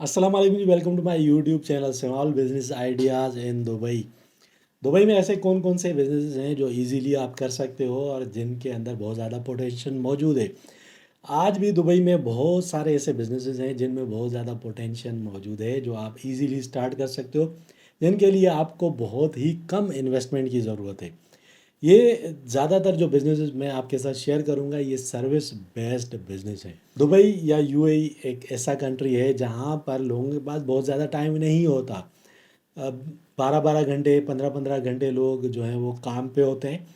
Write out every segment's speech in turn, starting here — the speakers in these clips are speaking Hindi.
अस्सलाम वालेकुम जी। Welcome to my YouTube channel small business ideas in Dubai. Dubai में ऐसे कौन कौन से बिजनेस हैं जो इजीली आप कर सकते हो और जिनके अंदर बहुत ज़्यादा पोटेंशियल मौजूद है। आज भी दुबई में बहुत सारे ऐसे बिजनेसेस हैं जिनमें बहुत ज़्यादा पोटेंशियल मौजूद है जो आप इजीली स्टार्ट कर सकते हो, जिनके लिए आपको बहुत ही कम इन्वेस्टमेंट की ज़रूरत है। ये ज़्यादातर जो बिज़नेस मैं आपके साथ शेयर करूँगा ये सर्विस बेस्ड बिज़नेस है। दुबई या यूएई एक ऐसा कंट्री है जहाँ पर लोगों के पास बहुत ज़्यादा टाइम नहीं होता। अब 12-12 घंटे 15-15 घंटे लोग जो हैं वो काम पे होते हैं।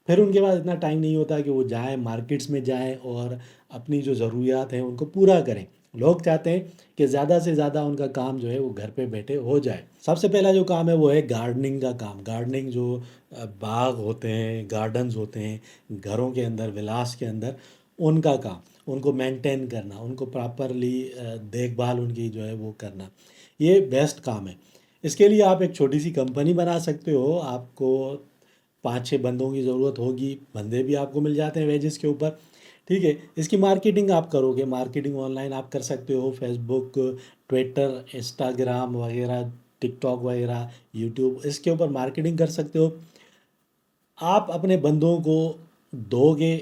फिर उनके पास इतना टाइम नहीं होता कि वो जाएँ मार्केट्स में जाएँ और अपनी जो ज़रूरियात हैं उनको पूरा करें। लोग चाहते हैं कि ज़्यादा से ज़्यादा उनका काम जो है वो घर पे बैठे हो जाए। सबसे पहला जो काम है वो है गार्डनिंग का काम। गार्डनिंग जो बाग होते हैं, गार्डन्स होते हैं, घरों के अंदर, विलास के अंदर, उनका काम, उनको मेंटेन करना, उनको प्रॉपरली देखभाल उनकी जो है वो करना, ये बेस्ट काम है। इसके लिए आप एक छोटी सी कंपनी बना सकते हो। आपको 5-6 बंदों की ज़रूरत होगी, बंदे भी आपको मिल जाते हैं वेजेस के ऊपर। ठीक है, इसकी मार्केटिंग आप करोगे, मार्केटिंग ऑनलाइन आप कर सकते हो, फेसबुक, ट्विटर, इंस्टाग्राम वगैरह, टिकटॉक वगैरह, यूट्यूब, इसके ऊपर मार्केटिंग कर सकते हो। आप अपने बंदों को दोगे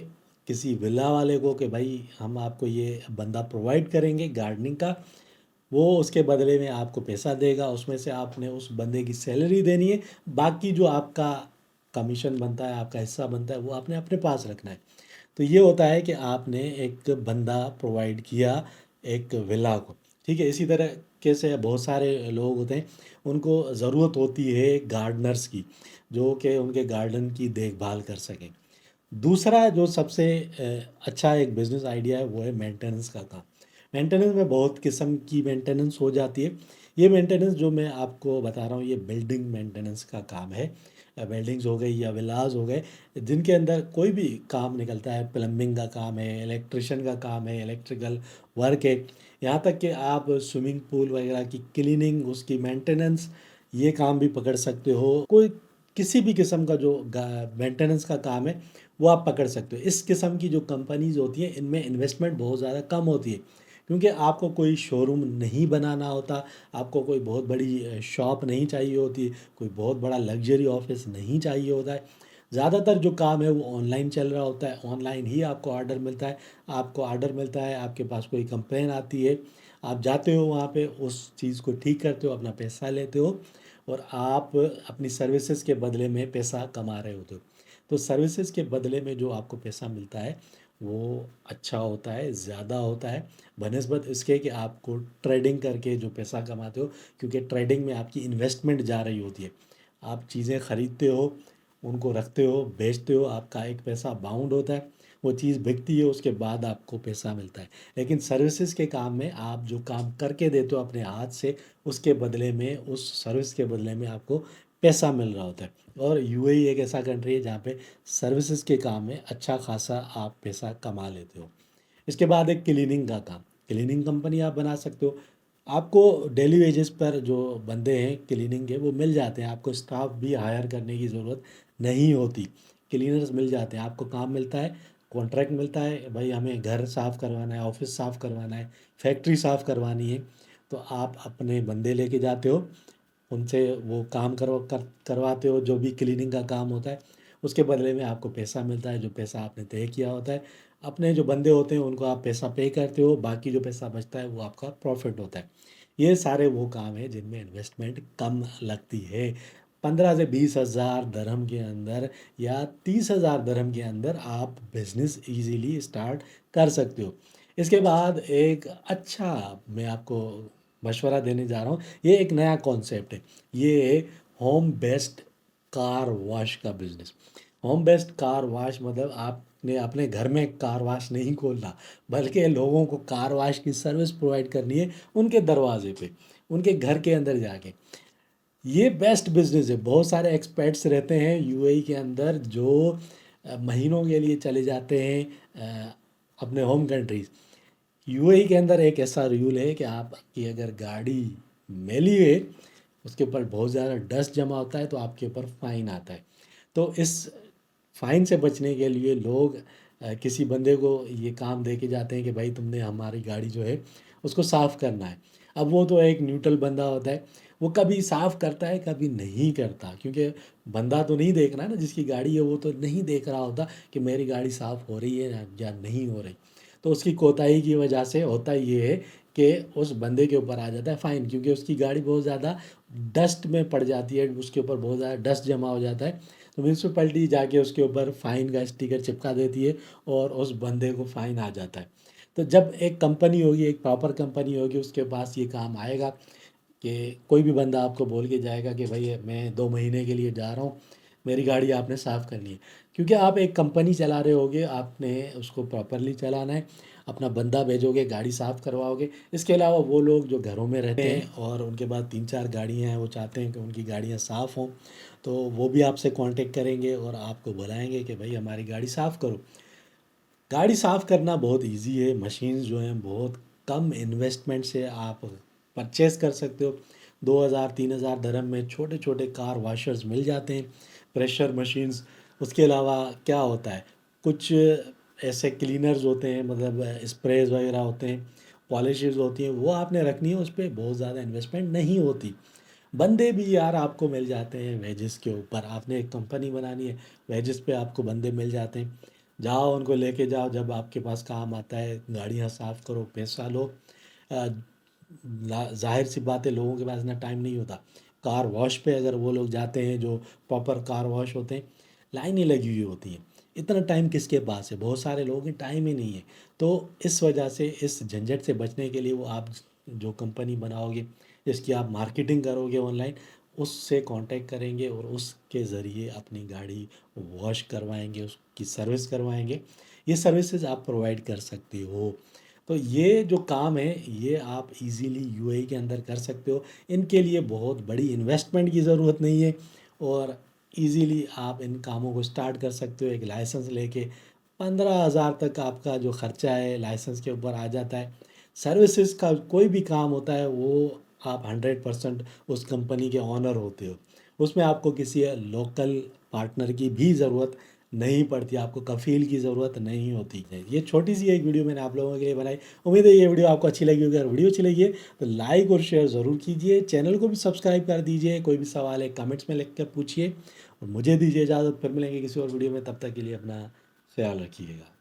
किसी विला वाले को कि भाई हम आपको ये बंदा प्रोवाइड करेंगे गार्डनिंग का, वो उसके बदले में आपको पैसा देगा, उसमें से आपने उस बंदे की सैलरी देनी है, बाकी जो आपका कमीशन बनता है, आपका हिस्सा बनता है, वो आपने अपने पास रखना है। तो ये होता है कि आपने एक बंदा प्रोवाइड किया एक विला को। ठीक है, इसी तरह कैसे बहुत सारे लोग होते हैं, उनको ज़रूरत होती है गार्डनर्स की, जो कि उनके गार्डन की देखभाल कर सकें। दूसरा जो सबसे अच्छा एक बिज़नेस आइडिया है वो है मेंटेनेंस का काम। मेंटेनेंस में बहुत किस्म की मेंटेनेंस हो जाती है। ये मेंटेनेंस जो मैं आपको बता रहा हूँ ये बिल्डिंग मेंटेनेंस का काम है। बिल्डिंग्स हो गई या विलाज हो गए, जिनके अंदर कोई भी काम निकलता है, प्लम्बिंग का काम है, इलेक्ट्रिशियन का काम है, इलेक्ट्रिकल वर्क है, यहाँ तक कि आप स्विमिंग पूल वगैरह की क्लीनिंग, उसकी मेंटेनेंस, ये काम भी पकड़ सकते हो। कोई किसी भी किस्म का जो मेंटेनेंस का काम है वो आप पकड़ सकते हो। इस किस्म की जो कंपनीज़ होती हैं इनमें इन्वेस्टमेंट बहुत ज़्यादा कम होती है, क्योंकि आपको कोई शोरूम नहीं बनाना होता, आपको कोई बहुत बड़ी शॉप नहीं चाहिए होती, कोई बहुत बड़ा लग्जरी ऑफिस नहीं चाहिए होता है। ज़्यादातर जो काम है वो ऑनलाइन चल रहा होता है, ऑनलाइन ही आपको ऑर्डर मिलता है। आपको ऑर्डर मिलता है, आपके पास कोई कंप्लेन आती है, आप जाते हो वहाँ पे, उस चीज़ को ठीक करते हो, अपना पैसा लेते हो और आप अपनी सर्विसेज के बदले में पैसा कमा रहे होते हो। तो सर्विसेज के बदले में जो आपको पैसा मिलता है वो अच्छा होता है, ज़्यादा होता है बनिस्बत इसके कि आपको ट्रेडिंग करके जो पैसा कमाते हो, क्योंकि ट्रेडिंग में आपकी इन्वेस्टमेंट जा रही होती है। आप चीज़ें ख़रीदते हो, उनको रखते हो, बेचते हो, आपका एक पैसा बाउंड होता है, वो चीज़ बिकती है, उसके बाद आपको पैसा मिलता है। लेकिन सर्विसेज के काम में आप जो काम करके देते हो अपने हाथ से, उसके बदले में, उस सर्विस के बदले में आपको पैसा मिल रहा होता है। और यूएई एक ऐसा कंट्री है जहाँ पे सर्विसेज के काम में अच्छा खासा आप पैसा कमा लेते हो। इसके बाद एक क्लीनिंग का काम, क्लीनिंग कंपनी आप बना सकते हो। आपको डेली वेजेस पर जो बंदे हैं क्लीनिंग के वो मिल जाते हैं, आपको स्टाफ भी हायर करने की ज़रूरत नहीं होती, क्लीनर्स मिल जाते हैं। आपको काम मिलता है, कॉन्ट्रैक्ट मिलता है, भाई हमें घर साफ़ करवाना है, ऑफिस साफ़ करवाना है, फैक्ट्री साफ़ करवानी है, तो आप अपने बंदे लेके जाते हो, उनसे वो काम करवाते हो, जो भी क्लीनिंग का काम होता है, उसके बदले में आपको पैसा मिलता है, जो पैसा आपने तय किया होता है। अपने जो बंदे होते हैं उनको आप पैसा पे करते हो, बाकी जो पैसा बचता है वो आपका प्रॉफिट होता है। ये सारे वो काम हैं जिनमें इन्वेस्टमेंट कम लगती है। 15 से 20 हज़ार दरहम के अंदर या 30 हज़ार दरहम के अंदर आप बिजनेस इजीली स्टार्ट कर सकते हो। इसके बाद एक अच्छा मैं आपको मशवरा देने जा रहा हूँ। ये एक नया कॉन्सेप्ट है, ये है होम बेस्ड कार वॉश का business. Home based car wash मतलब आपने अपने घर में कार वॉश नहीं खोलना, बल्कि लोगों को कार वॉश की सर्विस प्रोवाइड करनी है उनके दरवाजे पे, उनके घर के अंदर जाके। ये बेस्ट बिजनेस है। बहुत सारे एक्सपर्ट्स रहते हैं यूएई के अंदर जो महीनों के लिए चले जाते हैं अपने होम कंट्रीज। यूएई के अंदर एक ऐसा रूल है कि आपकी अगर गाड़ी मैली है, उसके ऊपर बहुत ज़्यादा डस्ट जमा होता है तो आपके ऊपर फ़ाइन आता है। तो इस फ़ाइन से बचने के लिए लोग किसी बंदे को ये काम दे के जाते हैं कि भाई तुमने हमारी गाड़ी जो है उसको साफ़ करना है। अब वो तो एक न्यूट्रल बंदा होता है, वो कभी साफ़ करता है, कभी नहीं करता, क्योंकि बंदा तो नहीं देख रहा है ना, जिसकी गाड़ी है वो तो नहीं देख रहा होता कि मेरी गाड़ी साफ़ हो रही है या नहीं हो रही। तो उसकी कोताही की वजह से होता ये है कि उस बंदे के ऊपर आ जाता है फ़ाइन, क्योंकि उसकी गाड़ी बहुत ज़्यादा डस्ट में पड़ जाती है, उसके ऊपर बहुत ज़्यादा डस्ट जमा हो जाता है। तो म्यूनसिपैलिटी जाके उसके ऊपर फ़ाइन का स्टिकर चिपका देती है और उस बंदे को फ़ाइन आ जाता है। तो जब एक कंपनी होगी, एक प्रॉपर कंपनी होगी, उसके पास ये काम आएगा कि कोई भी बंदा आपको बोल के जाएगा कि भाई मैं 2 महीने के लिए जा रहा हूँ, मेरी गाड़ी आपने साफ़ करनी है। क्योंकि आप एक कंपनी चला रहे होगे, आपने उसको प्रॉपरली चलाना है, अपना बंदा भेजोगे, गाड़ी साफ़ करवाओगे। इसके अलावा वो लोग जो घरों में रहते हैं और उनके पास 3-4 गाड़ियाँ हैं, वो चाहते हैं कि उनकी गाड़ियाँ साफ़ हों, तो वो भी आपसे कॉन्टैक्ट करेंगे और आपको बुलाएँगे कि भाई हमारी गाड़ी साफ़ करो। गाड़ी साफ़ करना बहुत ईज़ी है, मशीन्स जो हैं बहुत कम इन्वेस्टमेंट से आप परचेज़ कर सकते हो। 2000-3000 dirham में छोटे-छोटे कार वॉशर्स मिल जाते हैं, प्रेशर मशीन्स। उसके अलावा क्या होता है, कुछ ऐसे क्लीनर्स होते हैं, मतलब स्प्रेज़ वगैरह होते हैं, पॉलिशेज़ होती हैं, वो आपने रखनी है, उस पे बहुत ज़्यादा इन्वेस्टमेंट नहीं होती। बंदे भी यार आपको मिल जाते हैं वेजेस के ऊपर, आपने एक कंपनी बनानी है, वेजेस पे आपको बंदे मिल जाते हैं। जाओ उनको लेके जाओ, जब आपके पास काम आता है, गाड़ियाँ साफ़ करो, पैसा लो। अ, ज़ाहिर सी बात है, लोगों के पास इतना टाइम नहीं होता। कार वॉश पे अगर वो लोग जाते हैं जो प्रॉपर कार वॉश होते हैं, लाइनें लगी हुई होती हैं। इतना टाइम किसके पास है, बहुत सारे लोगों के टाइम ही नहीं है। तो इस वजह से, इस झंझट से बचने के लिए, वो आप जो कंपनी बनाओगे, जिसकी आप मार्केटिंग करोगे ऑनलाइन, उससे कांटेक्ट करेंगे और उसके ज़रिए अपनी गाड़ी वॉश करवाएंगे, उसकी सर्विस करवाएंगे। ये सर्विसेज आप प्रोवाइड कर सकते हो। तो ये जो काम है, ये आप इजीली यूएई के अंदर कर सकते हो। इनके लिए बहुत बड़ी इन्वेस्टमेंट की ज़रूरत नहीं है और इजीली आप इन कामों को स्टार्ट कर सकते हो। एक लाइसेंस लेके 15,000 तक आपका जो ख़र्चा है लाइसेंस के ऊपर आ जाता है। सर्विसेज का कोई भी काम होता है, वो आप 100% उस कंपनी के ऑनर होते हो। उसमें आपको किसी लोकल पार्टनर की भी ज़रूरत नहीं पड़ती, आपको कफ़ील की ज़रूरत नहीं होती है। ये छोटी सी एक वीडियो मैंने आप लोगों के लिए बनाई। उम्मीद है ये वीडियो आपको अच्छी लगी होगी। अगर वीडियो अच्छी लगी है तो लाइक और शेयर ज़रूर कीजिए, चैनल को भी सब्सक्राइब कर दीजिए। कोई भी सवाल है कमेंट्स में लिख कर पूछिए और मुझे दीजिए इजाज़त। फिर मिलेंगे किसी और वीडियो में, तब तक के लिए अपना ख्याल रखिएगा।